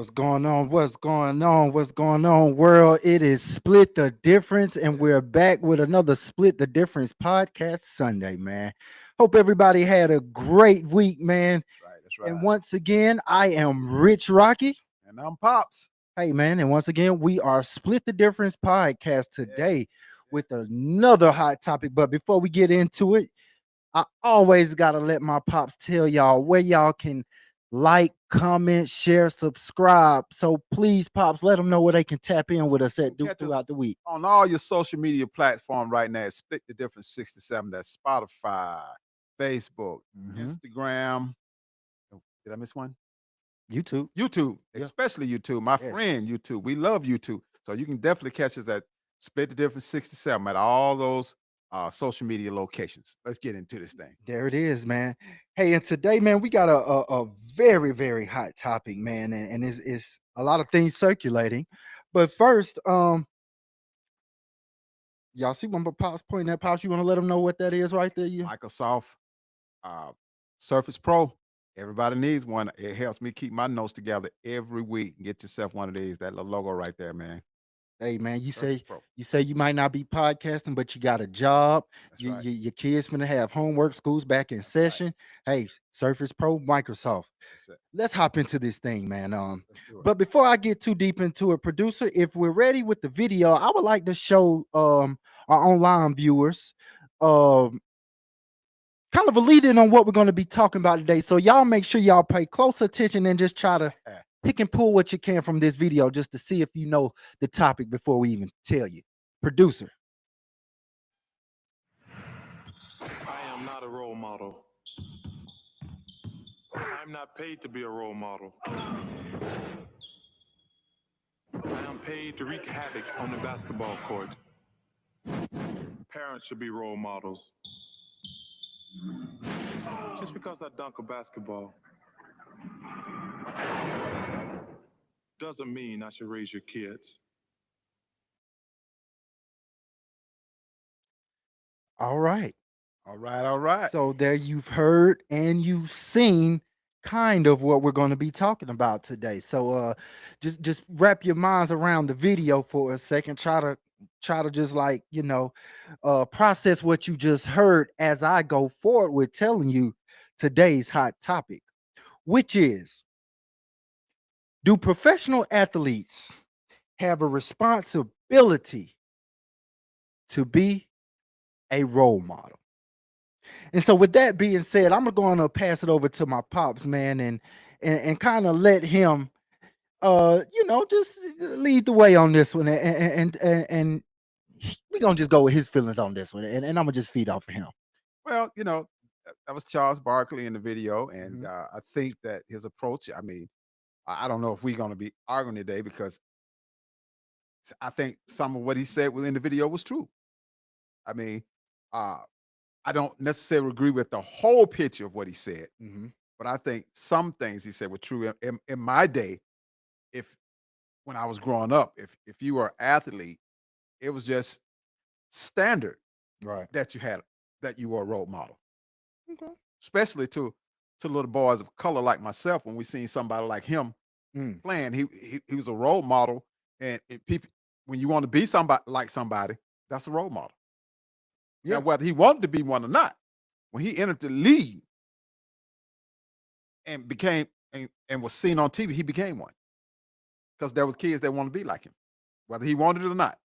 What's going on? What's going on? What's going on, world? It is Split the Difference, and we're back with another Split the Difference podcast Sunday, man. Hope everybody had a great week, man. That's And right. once again, I am Rich Rocky. And I'm Pops. Hey, man. And once again, we are Split the Difference podcast Yeah. today with another hot topic. But before we get into it, I always got to let my pops tell y'all where y'all can like, comment, share, subscribe. So please, pops, let them know where they can tap in with us You at can catch us throughout the week. on all your social media platform right now. It's Split the Difference 67. That's Spotify, Facebook, Mhm. Instagram. Oh, did I miss one? YouTube. YouTube, Yeah. especially YouTube. My Yes. friend YouTube. We love YouTube. So you can definitely catch us at Split the Difference 67 at all those social media locations. Let's get into this thing. There it is, man. Hey, and today, man, we got a very, very hot topic, man, and it's a lot of things circulating. But first, y'all see when my pops pointing at pops, you want to let them know what that is right there? You Microsoft uh, Surface Pro. Everybody needs one. It helps me keep my notes together every week. Get yourself one of these. That little logo right there, man. Hey man, Surface Pro. you say you might not be podcasting, but you got a job. That's right. Your kids gonna have homework, school's back in That's right. session. Hey, Surface Pro, Microsoft. That's it. Let's hop into this thing, man. Let's do it. But before I get too deep into it, producer, if we're ready with the video, I would like to show our online viewers kind of a lead in on what we're going to be talking about today. So y'all make sure y'all pay close attention and just try to pick and pull what you can from this video just to see if you know the topic before we even tell you. Producer. I am not a role model. I'm not paid to be a role model. I am paid to wreak havoc on the basketball court. Parents should be role models. Just because I dunk a basketball doesn't mean I should raise your kids. All right. All right. All right. So there you've heard and you've seen kind of what we're going to be talking about today. So just wrap your minds around the video for a second. Try to just like, process what you just heard as I go forward with telling you today's hot topic, which is, do professional athletes have a responsibility to be a role model? And so with that being said, I'm gonna pass it over to my pops, man, and kind of let him just lead the way on this one. And we're gonna just go with his feelings on this one, and I'm gonna just feed off of him. Well, that was Charles Barkley in the video, and Mhm. I think that his approach. I mean, I don't know if we're going to be arguing today because I think some of what he said within the video was true. I mean, uh, I don't necessarily agree with the whole picture of what he said, Mhm. but I think some things he said were true. In my day, if when I was growing up, if you were an athlete, it was just standard Right. that you were a role model, Okay. especially to little boys of color like myself. When we seen somebody like him Mm. playing, he was a role model, and people when you want to be somebody, that's a role model. Now, Yeah. whether he wanted to be one or not, when he entered the league and became and was seen on TV, he became one because there was kids that want to be like him, whether he wanted it or not.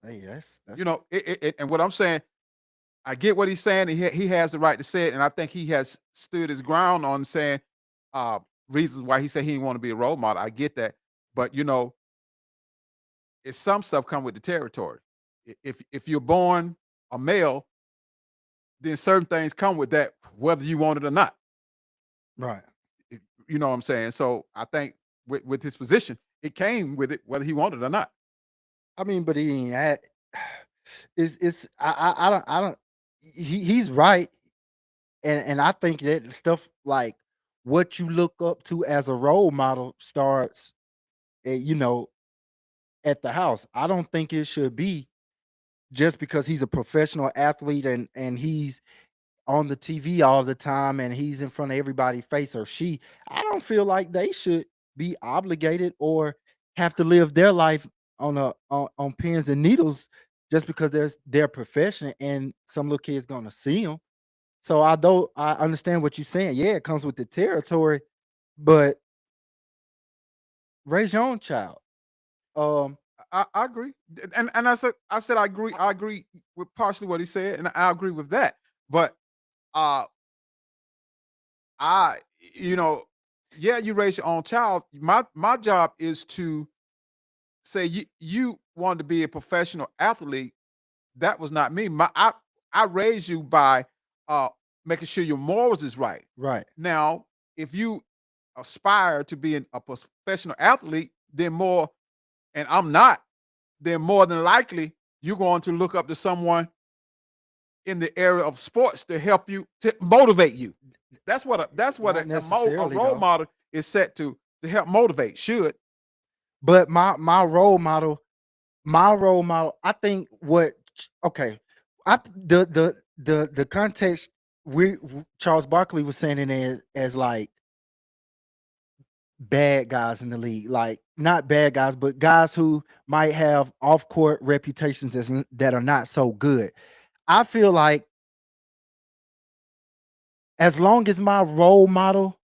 Hey, that's And what I'm saying, I get what he's saying, and he has the right to say it, and I think he has stood his ground on saying uh, reasons why he said he didn't want to be a role model. I get that, but it's some stuff come with the territory. If you're born a male, then certain things come with that, whether you want it or not. right. You know what I'm saying? So I think with his position, it came with it, whether he wanted it or not. I mean, but he ain't at. It's I don't. He's right, and I think that stuff like what you look up to as a role model starts, at, at the house. I don't think it should be just because he's a professional athlete and he's on the TV all the time and he's in front of everybody's face, or she. I don't feel like they should. be obligated or have to live their life on pins and needles just because there's their profession and some little kid's gonna see them. So although I understand what you're saying, yeah, it comes with the territory, but raise your own child. Um, I agree, and I said I agree with partially what he said, and I agree with that. But uh, I you know, yeah, you raise your own child. My job is to say you wanted to be a professional athlete. That was not me. I raised you by uh making sure your morals is right. right. Now, if you aspire to be a professional athlete, then more, and I'm not, then more than likely you're going to look up to someone in the area of sports to help you, to motivate you. That's what Not a necessarily role though. model is set to help motivate. Should. But my role model, I think okay, the context Charles Barkley was saying it as like bad guys in the league, like not bad guys, but guys who might have off court reputations that are not so good. I feel like as long as my role model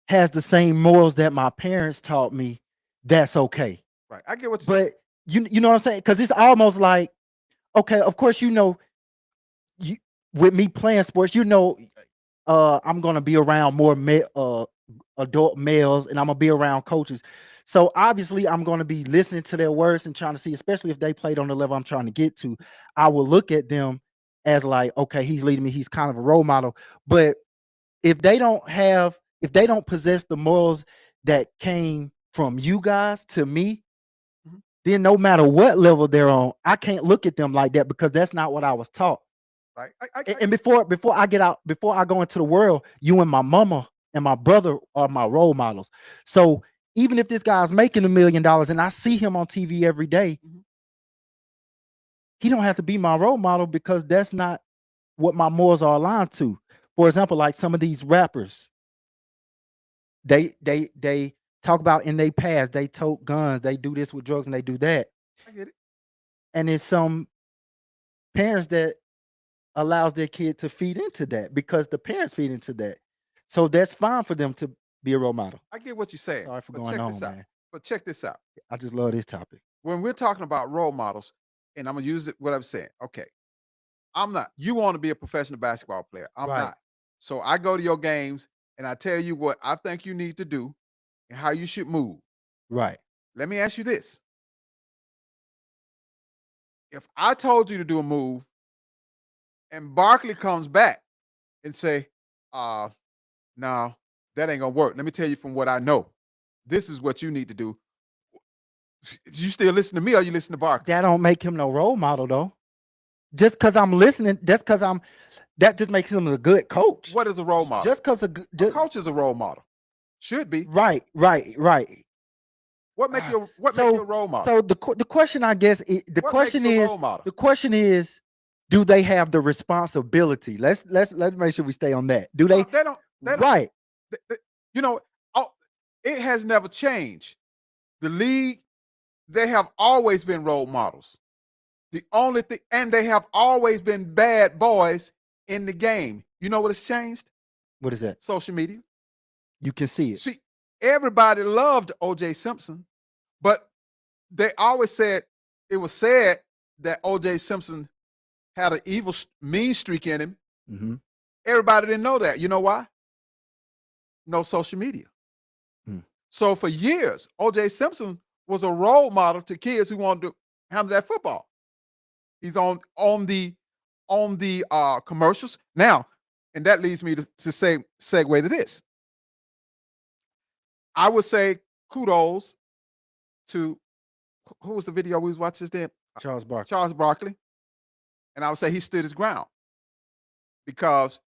has the same morals that my parents taught me, that's okay. Right. I get what you're saying. But you know what I'm saying? Because it's almost like, okay, of course, you with me playing sports, I'm gonna be around more adult males, and I'm gonna be around coaches. So obviously, I'm gonna be listening to their words and trying to see, especially if they played on the level I'm trying to get to. I will look at them as like, okay, he's leading me. He's kind of a role model. But if they don't possess the morals that came from you guys to me, Mhm. then no matter what level they're on, I can't look at them like that because that's not what I was taught. Right. And before I go into the world, you and my mama and my brother are my role models. So even if this guy's making $1 million and I see him on TV every day, Mhm. he don't have to be my role model because that's not what my morals are aligned to. For example, like some of these rappers, they talk about in their past, they tote guns, they do this with drugs, and they do that. I get it. And it's some parents that allows their kid to feed into that because the parents feed into that. So that's fine for them to be a role model. I get what you're saying. Sorry for But going check on, this out. man. But check this out. I just love this topic. When we're talking about role models, and I'm gonna use it what I'm saying. Okay, I'm not. You want to be a professional basketball player. I'm Right, not. So I go to your games and I tell you what I think you need to do and how you should move. right. Let me ask you this. If I told you to do a move and Barkley comes back and say, uh, no, that ain't gonna work. Let me tell you from what I know. This is what you need to do. You still listen to me or you listen to Barkley? That don't make him no role model though. Just because I'm listening, that just makes him a good coach. What is a role model? Just because A coach is a role model. Should be. right. What make you what make you a role model? So the question, I guess, What makes you a role model? the question is, do they have the responsibility? Let's make sure we stay on that. Do No, they? they don't. They don't. Right. th- You know, oh, it has never changed. The league, they have always been role models. The only thing, and they have always been bad boys in the game. You know what has changed? What is that? Social media. You can see it. See, everybody loved O.J. Simpson, but they always said it was said that O.J. Simpson had an evil, mean streak in him. Mhm. Everybody didn't know that. You know why? No social media. Mm. So for years, O.J. Simpson was a role model to kids who wanted to handle that football. He's on the commercials now, and that leads me to say segue to this. I would say kudos to who was the video we was watching then? Charles Barkley. Charles Barkley, and I would say he stood his ground because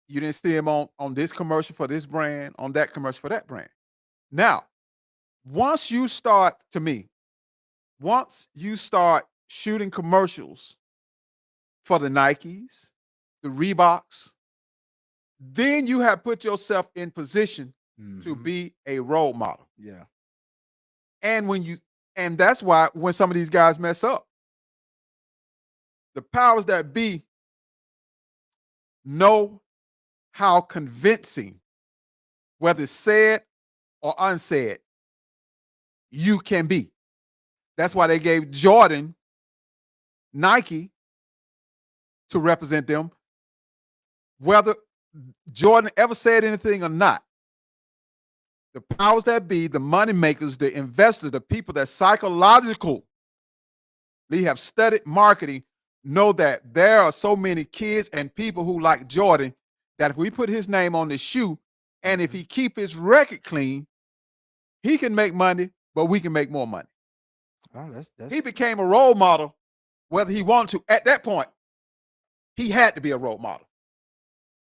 you didn't see him on this commercial for this brand, on that commercial for that brand. Now, once you start, to me, once you start shooting commercials for the Nikes, the Reeboks, then you have put yourself in position to Mhm. be a role model. Yeah. And and that's why when some of these guys mess up, the powers that be know how convincing, whether it's said or unsaid, you can be. That's why they gave Jordan Nike to represent them, whether Jordan ever said anything or not. The powers that be, the money makers, the investors, the people that psychologically have studied marketing know that there are so many kids and people who like Jordan that if we put his name on the shoe and if he keep his record clean, he can make money, but we can make more money. Oh, that's He became a role model, whether he wanted to. At that point, he had to be a role model.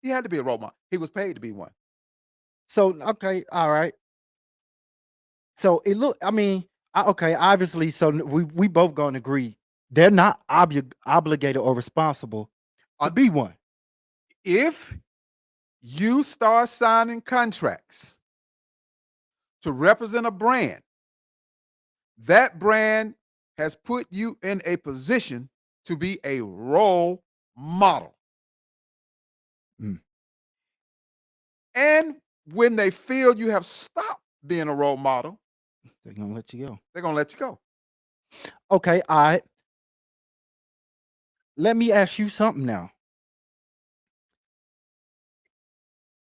He had to be a role model. He was paid to be one. so okay. All right. So it look. I mean, okay. Obviously, so we both gonna agree they're not obligated or responsible to Uh, be one. If you start signing contracts to represent a brand, that brand has put you in a position to be a role model. Mm. And when they feel you have stopped being a role model, They're gonna let you go. they're going to let you go. Okay. All right. Let me ask you something now.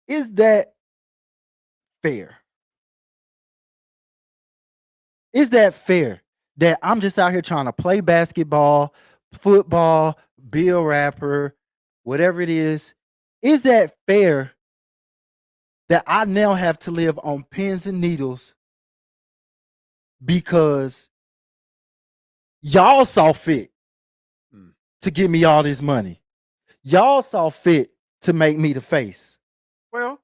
Is that fair? Is that fair that I'm just out here trying to play basketball, football, be a rapper, whatever it is? Is that fair that I now have to live on pins and needles because y'all saw fit Mm. to give me all this money? Y'all saw fit to make me the face. Well,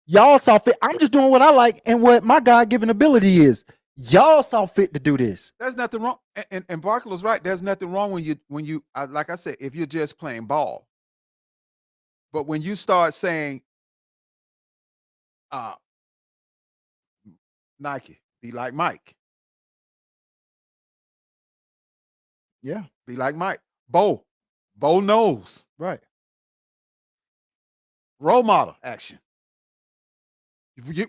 Y'all saw fit. I'm just doing what I like and what my God-given ability is. Y'all saw fit to do this. there's nothing wrong. And Barkley was right. There's nothing wrong when you like I said, if you're just playing ball. But when you start saying, uh, Nike, be like Mike, Yeah, be like Mike. Bo knows. right. Role model action.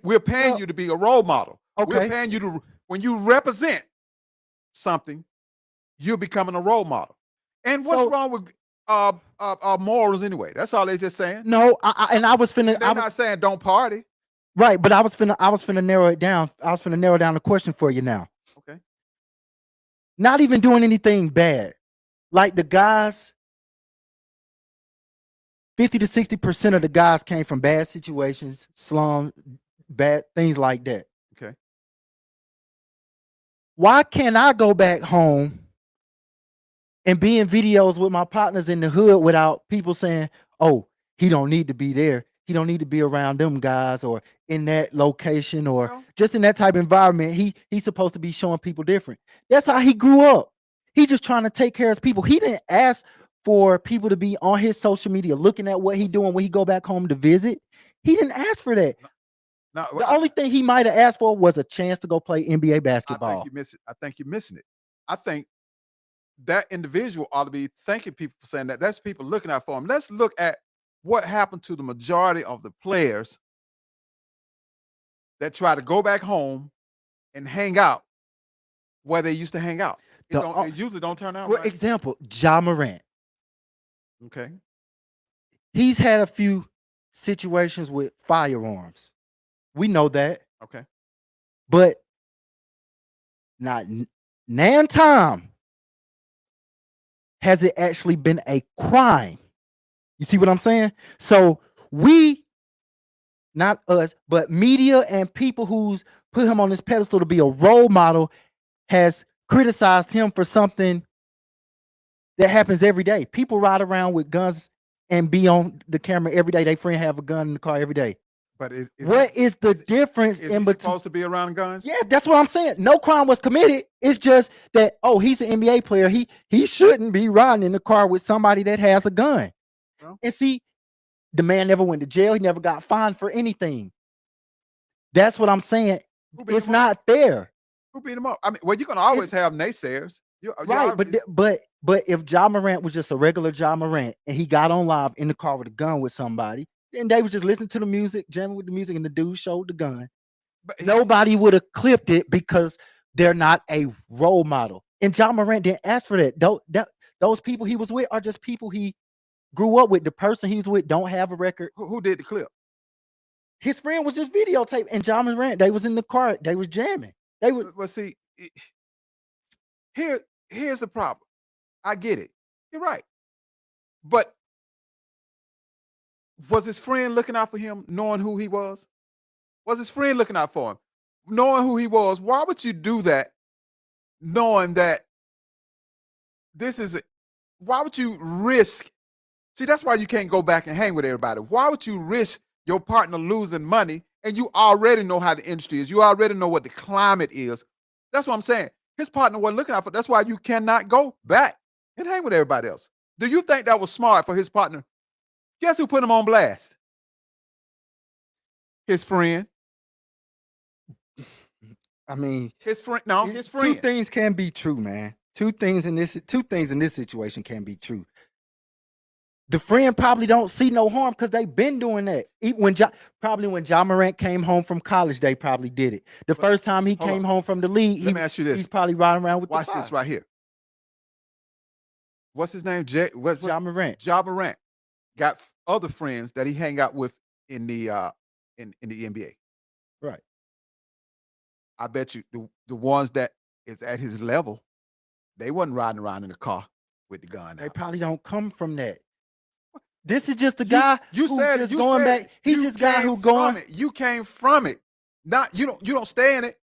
We're paying Well, you to be a role model. We're okay. paying you to, when you represent something, you're becoming a role model. And what's So wrong with morals anyway? That's all they're just saying. no, and I was finna, And they're not saying don't party. right, but I was finna narrow it down. I was finna narrow down the question for you now. Okay. Not even doing anything bad. Like the guys, 50 to 60% of the guys came from bad situations, slums, bad things like that. Okay. Why can't I go back home and be in videos with my partners in the hood without people saying, "Oh, he don't need to be there. He don't need to be around them guys or in that location or Well, just in that type of environment. He's supposed to be showing people different." That's how he grew up. He just trying to take care of his people. He didn't ask for people to be on his social media looking at what he doing when he go back home to visit. He didn't ask for that. no, The only thing he might have asked for was a chance to go play NBA I think basketball. you miss it. I think you're missing it. I think that individual ought to be thanking people for saying that. That's people looking out for him. Let's look at what happened to the majority of the players that try to go back home and hang out where they used to hang out. It usually don't turn out For right. example, Ja Morant. Okay. He's had a few situations with firearms. We know that, Okay. but not nan time has it actually been a crime. You see what I'm saying? So we, not us, but media and people who's put him on this pedestal to be a role model has criticized him for something that happens every day. People ride around with guns and be on the camera every day. They friend have a gun in the car every day. But What is the difference is in he between? supposed to be around guns? Yeah, that's what I'm saying. No crime was committed. It's just that, oh, he's an NBA player. He shouldn't be riding in the car with somebody that has a gun. Well, And see, the man never went to jail. He never got fined for anything. That's what I'm saying. Who beat It's him up? not fair. Who beat him up? I mean, well, you're gonna always have naysayers. You Right, but obviously, but if Ja Morant was just a regular Ja Morant and he got on live in the car with a gun with somebody, and they was just listening to the music, jamming with the music, and the dude showed the gun, but nobody would have clipped it because they're not a role model. And Ja Morant didn't ask for that. Those people he was with are just people he grew up with. The person he was with don't have a record. who did the clip? His friend was just videotape, and Ja Morant, they was in the car, they was jamming. They was Well, see, here's the problem. I get it. You're right. But was his friend looking out for him, knowing who he was? Was his friend looking out for him, knowing who he was? Why would you do that, knowing that this is a, why would you risk? See, that's why you can't go back and hang with everybody. Why would you risk your partner losing money and you already know how the industry is? You already know what the climate is. That's what I'm saying. His partner wasn't looking out for. That's why you cannot go back and hang with everybody else. Do you think that was smart for his partner? Guess who put him on blast? His friend. I mean, His friend. No, his friend. two things can be true, man. Two things in this situation can be true. The friend probably don't see no harm because they've been doing that. Even when Ja Morant came home from college, they probably did it. The first time he hold came on. home from the league, Let me ask you this. he's probably riding around with Watch the this right here. What's his name? What's Ja Morant. Ja Morant got other friends that he hang out with in the in the NBA. Right. I bet you the ones that is at his level, they wasn't riding around in the car with the gun They out. probably don't come from that. This is just the You- guy you who said just you going said back. He's you just guy came who from going. it. You came from it. Not you don't stay in it.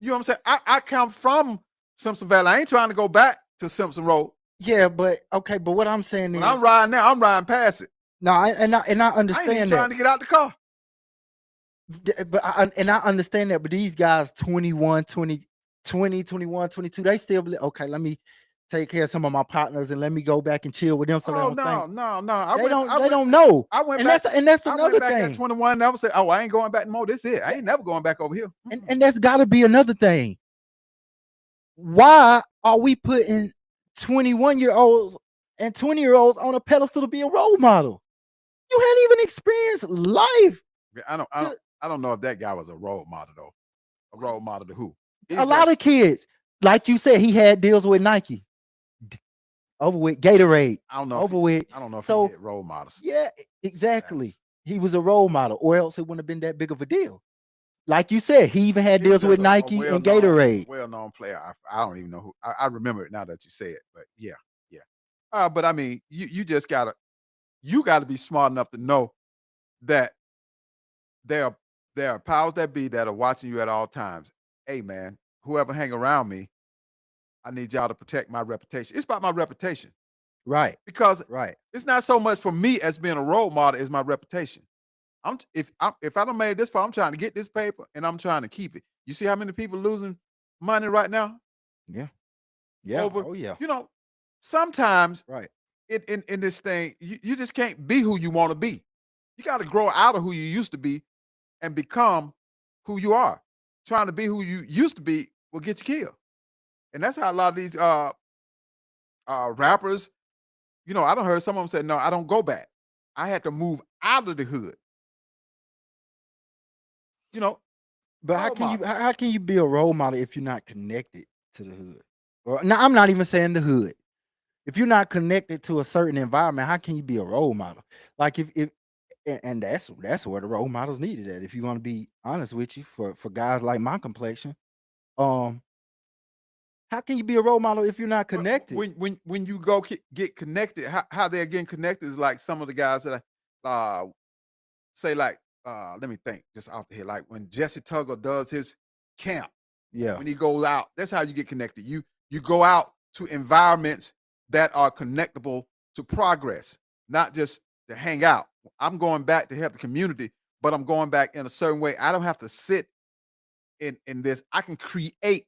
You know what I'm saying? I come from Simpson Valley. I ain't trying to go back to Simpson Road. Yeah, but okay, but what I'm saying When is, I'm riding now, I'm riding past it. no, I I ain't even understand trying that. to get out the car. But I understand that. But these guys, 21, 20, 20, 21, 22, they still believe, okay, let me take care of some of my partners and let me go back and chill with them. So they Oh don't no, think no. they don't know. I went And back. that's I another went back at thing. 21. And I would say, oh, I ain't going back no more. This is it. I ain't never going back over here. And that's got to be another thing. Why are we putting 21-year-olds and 20-year-olds on a pedestal to be a role model? You hadn't even experienced life. I don't know if that guy was a role model though. A role model to who? A lot of kids, like you said, he had deals with Nike, over with Gatorade, I don't know. over with. I don't know if So he had role models. yeah, exactly. That's- He was a role model, or else it wouldn't have been that big of a deal. Like you said, he even had He was deals with just a Nike and Gatorade. well-known player. I don't even know who. I remember it now that you say it. But yeah. But I mean, you just gotta be smart enough to know that there are powers that be that are watching you at all times. Hey man, whoever hang around me, I need y'all to protect my reputation. It's about my reputation Right, because right. it's not so much for me as being a role model as my reputation. If I don't made it this far, I'm trying to get this paper and I'm trying to keep it. You see how many people losing money right now? Yeah. Yeah. Over, Oh yeah. you know, sometimes Right. in this thing, you just can't be who you want to be. You got to grow out of who you used to be and become who you are. Trying to be who you used to be will get you killed. And that's how a lot of these rappers, I don't heard some of them say, no, I don't go back. I had to move out of the hood. But how Role can you model. how can you be a role model if you're not connected to the hood? Or no, I'm not even saying the hood. If you're not connected to a certain environment, how can you be a role model? Like if and that's where the role models needed at. If you want to be honest with you, for guys like my complexion, um, how can you be a role model if you're not connected? When you go get connected, how they're getting connected is like some of the guys that say like let me think just off the head, like when Jesse Tuggle does his camp, Yeah, when he goes out, that's how you get connected. You go out to environments that are connectable to progress, not just to hang out. I'm going back to help the community, but I'm going back in a certain way. I don't have to sit in this. I can create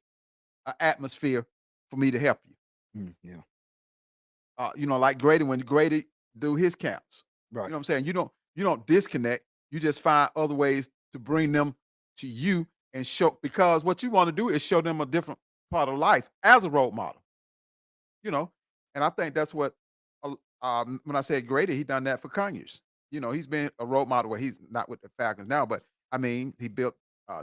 an atmosphere for me to help you. yeah, Like Grady, when Grady do his camps. You right. know what I'm saying? You don't disconnect. You just find other ways to bring them to you and show, because what you want to do is show them a different part of life as a role model, you know. And I think that's what, when I said Grady, he done that for Conyers. He's been a role model where he's not with the Falcons now, but I mean, he built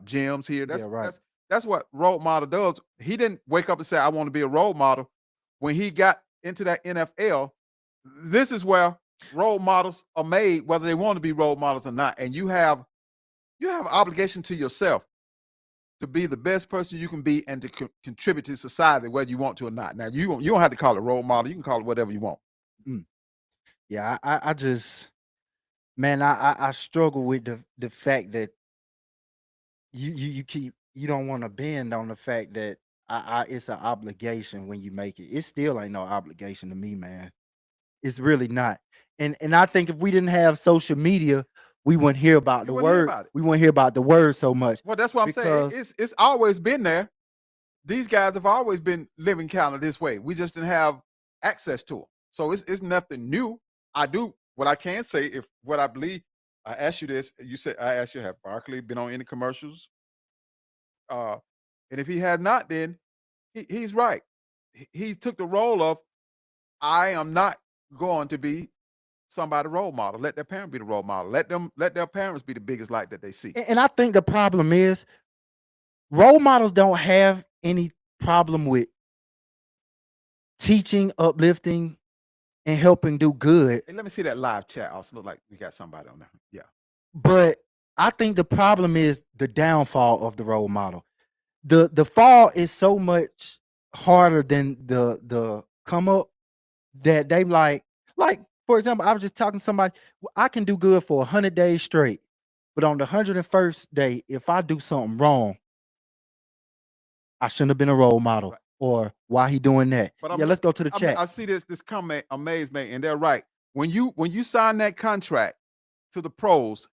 gyms here. Yeah, right. That's what role model does. He didn't wake up and say, "I want to be a role model." When he got into that NFL, this is where role models are made, whether they want to be role models or not. And you have an obligation to yourself to be the best person you can be and to contribute to society, whether you want to or not. Now, you don't have to call it role model. You can call it whatever you want. Yeah, I just, man, I struggle with the fact that you don't want to bend on the fact that it's an obligation when you make it. It still ain't no obligation to me, man. It's really not. And I think if we didn't have social media, we wouldn't hear about You the wouldn't hear word. about it. We wouldn't hear about the word so much Well, that's what I'm saying. because It's always been there. These guys have always been living kind of this way. We just didn't have access to them. So it's nothing new. What I can say, if what I believe, I asked you this, you said, I asked you, have Barkley been on any commercials? Uh, and if he had not, then he's right. He took the role of, I am not going to be somebody role model. Let their parent be the role model. Let their parents be the biggest light that they see. and I think the problem is role models don't have any problem with teaching, uplifting, and helping do good. Hey, let me see that live chat. Also, look like we got somebody on there. Yeah. But I think the problem is the downfall of the role model. The fall is so much harder than the come up that they like for example, I was just talking to somebody. I can do good for 100 days straight, but on the 101st day, if I do something wrong, I shouldn't have been a role model. Right. Or why he doing that? But Yeah, let's go to the I chat. see this comment amazement, and they're right. When you sign that contract to the pros,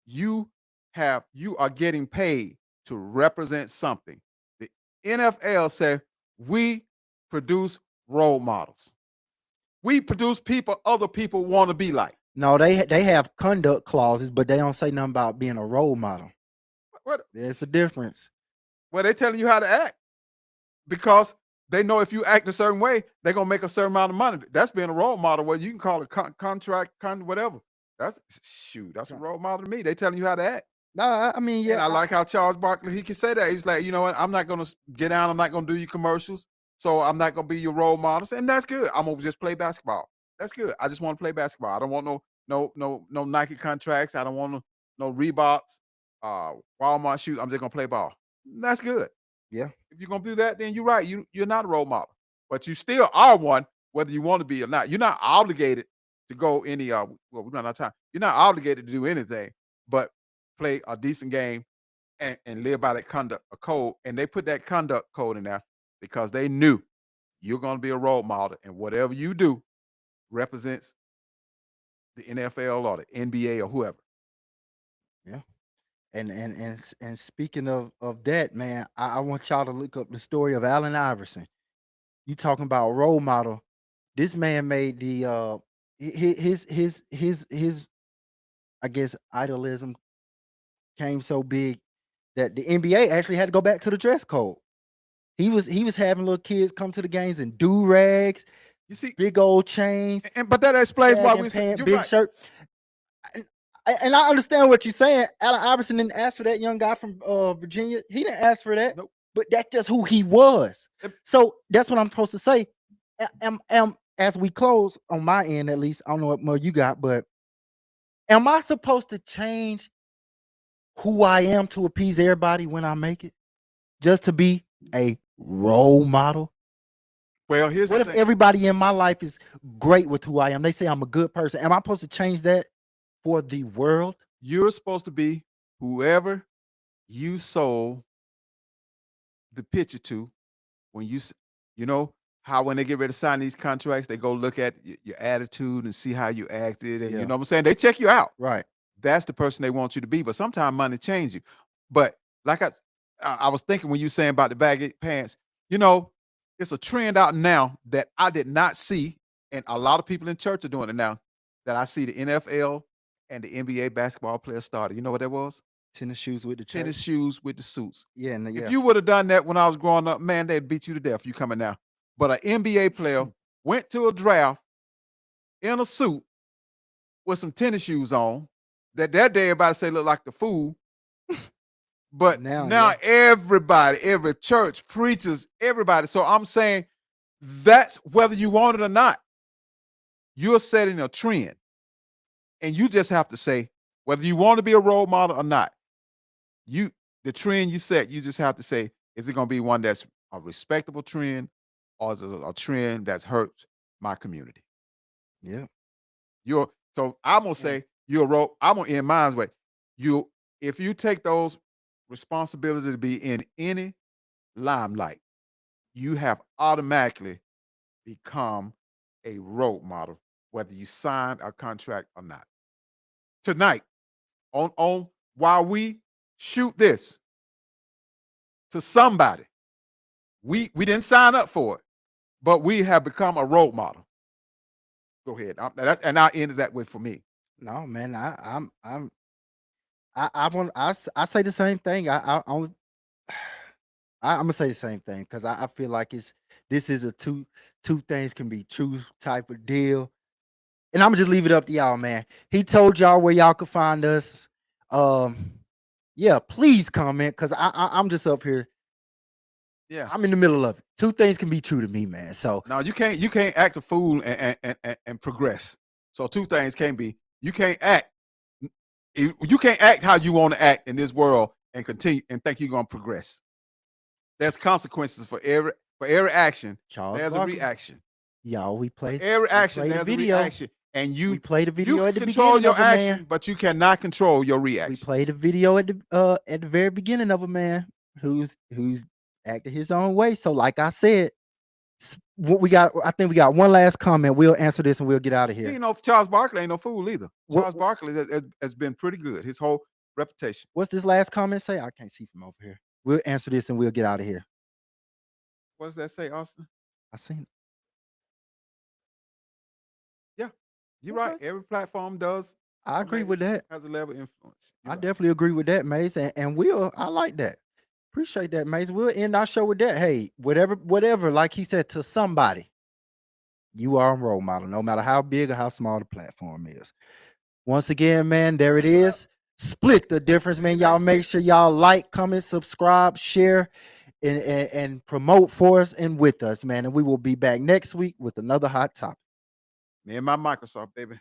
you are getting paid to represent something. The NFL said we produce role models. We produce people other people want to be like. No, they have conduct clauses, but they don't say nothing about being a role model. What? There's a difference. Well, they're telling you how to act because they know if you act a certain way, they're gonna make a certain amount of money. That's being a role model. Well, you can call it contract, whatever. That's a role model to me. They telling you how to act. No, I mean, And I yeah, like how Charles Barkley, he can say that. He's like, you know what? I'm not gonna get down. I'm not gonna do your commercials. So I'm not gonna be your role models, and that's good. I'm gonna just play basketball. That's good. I just want to play basketball. I don't want no Nike contracts. I don't want no Reeboks, Walmart shoes. I'm just gonna play ball. That's good. yeah. If you're gonna do that, then you're right. You're not a role model, but you still are one, whether you want to be or not. You're not obligated to go any. Well, we don't have time. You're not obligated to do anything, but play a decent game and live by that conduct a code. And they put that conduct code in there because they knew you're gonna be a role model, and whatever you do represents the NFL or the NBA or whoever. Yeah. And speaking of that, man, I want y'all to look up the story of Allen Iverson. You talking about role model. This man made the his I guess idolism came so big that the NBA actually had to go back to the dress code. He was having little kids come to the games in do rags, You see, big old chains, but that explains why sagging we say pants, you're big right. shirt. And I understand what you're saying. Allen Iverson didn't ask for that young guy from Virginia. He didn't ask for that. Nope. But that's just who he was. Yep. So that's what I'm supposed to say. As we close on my end, at least, I don't know what more you got, but am I supposed to change who I am to appease everybody when I make it? Just to be a role model? Well, here's What the if thing. everybody in my life is great with who I am? They say I'm a good person. Am I supposed to change that for the world? You're supposed to be whoever you sold the picture to when you know how when they get ready to sign these contracts, they go look at your attitude and see how you acted, and Yeah. you know what I'm saying? They check you out. Right. That's the person they want you to be. But sometimes money change you. But like I was thinking when you saying about the baggy pants, it's a trend out now that I did not see, and a lot of people in church are doing it now. That I see the NFL and the NBA basketball players started. You know what that was? Tennis shoes with the tennis church. shoes with the suits. Yeah, and If you would have done that when I was growing up, man, they'd beat you to death. You coming now. But an NBA player went to a draft in a suit with some tennis shoes on. That day, everybody say look like the fool. But Now, now yeah. everybody, every church, preachers, everybody. So I'm saying that's whether you want it or not. You're setting a trend. And you just have to say, whether you want to be a role model or not, the trend you set, you just have to say, is it going to be one that's a respectable trend, or is it a trend that's hurt my community? Yeah. So I'm gonna say I'm gonna end mine's way. If you take those responsibilities to be in any limelight, you have automatically become a role model, whether you signed a contract or not. Tonight, on while we shoot this to somebody, we didn't sign up for it, but we have become a role model. Go ahead. And I ended that way for me. No, man, I say the same thing. I'm gonna say the same thing because I feel like this is a two things can be true type of deal. And I'm gonna just leave it up to y'all, man. He told y'all where y'all could find us. Yeah, please comment because I'm just up here. Yeah. I'm in the middle of it. Two things can be true to me, man. So No, you can't act a fool and progress. So two things can't be. You can't act how you want to act in this world and continue and think you're gonna progress. There's consequences for every action. Charles There's Barkley, a reaction. y'all, we played Every action, played a there's a video. reaction. And We you played a video you at the control beginning your of it, action, man. but you cannot control your We reaction. played a video at the very beginning of a man who's acted his own way. So, like I said, what we got. I think we got one last comment. We'll answer this and we'll get out of here. You know, Charles Barkley ain't no fool either. What- Charles Barkley has been pretty good. His whole reputation. What's this last comment say? I can't see from over here. We'll answer this and we'll get out of here. What does that say, Austin? I seen it. You're Okay. right. Every platform does. I agree with that. Has a level of influence. You're I right. definitely agree with that, Mace. And I like that. Appreciate that, Mace. We'll end our show with that. Hey, whatever, like he said, to somebody, you are a role model, no matter how big or how small the platform is. Once again, man, there it is. Split the difference, man. Y'all make sure y'all like, comment, subscribe, share, and promote for us and with us, man. And we will be back next week with another hot topic. Me and my Microsoft, baby.